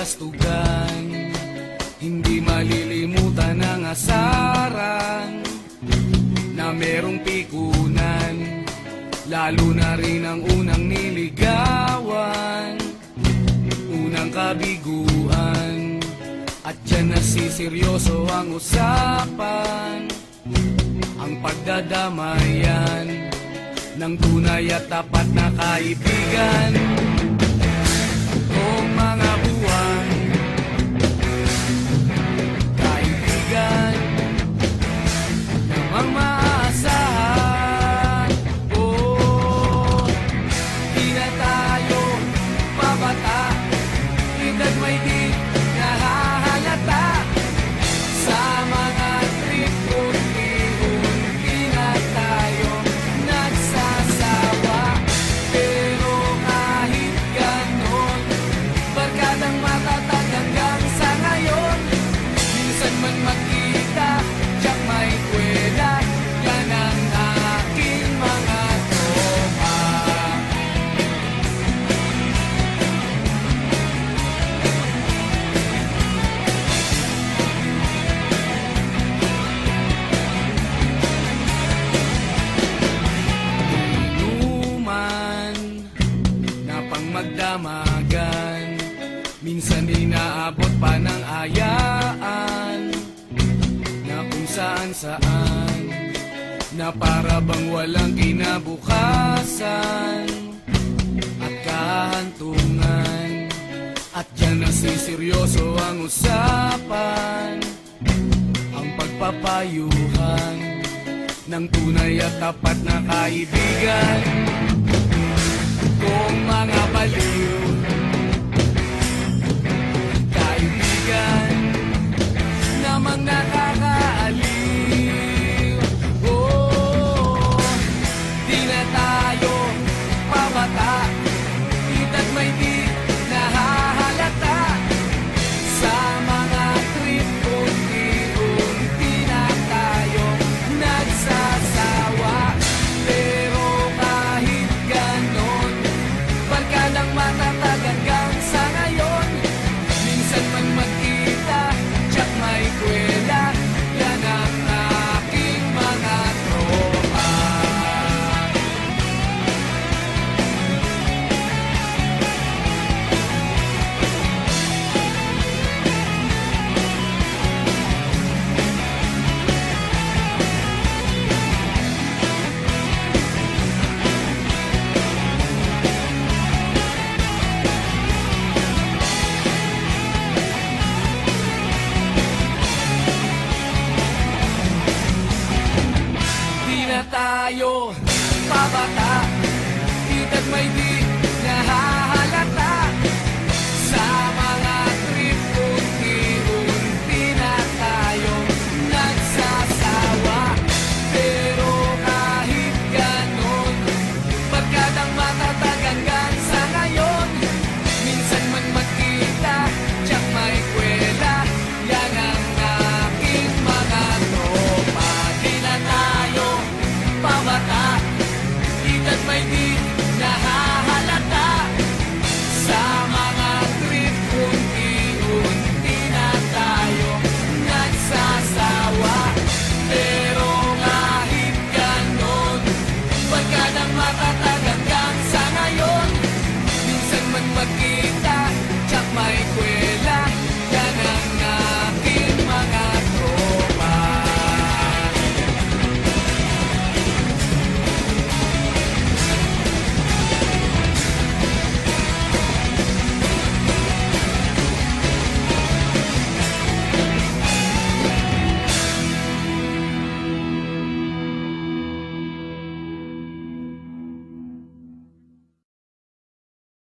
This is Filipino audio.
kastugan, hindi malilimutan ang asaran na merong pikunan, lalo na rin ang unang niligawan, unang kabiguan. At dyan nasiseryoso ang usapan, ang pagdadamayan ng tunay at tapat na kaibigan. Kung mga buwan, kaibigan, namang maaasahan. Oh, di na tayo pabata, edad may di nahahalata. Sa mga trip unti-unti na tayo nagsasawa. Pero kahit ganon, barkadang matatag hanggang sa ngayon. Minsan man magkita, tiyak may kwela, yan ang aking mga tropa. Inuman na pang magdamagan, minsan inaabot pa ng ayaan, na kung saan-saan, na para bang walang kinabukasan at kahantungan. At dyan nasiseryoso ang usapan, ang pagpapayuhan ng tunay at tapat na kaibigan. Kung mga baliw, kaibigan, namang nakakaaliw. Oh, di na tayo pabata, edad may di nahahalata. Sa mga trip unti-unti na tayo nagsasawa. Pero kahit ganon, barkadang matatag hanggang sa ngayon. Minsan man magkita, tiyak may kwela, yan ang aking mga tropa. Di na tayo pabata, edad may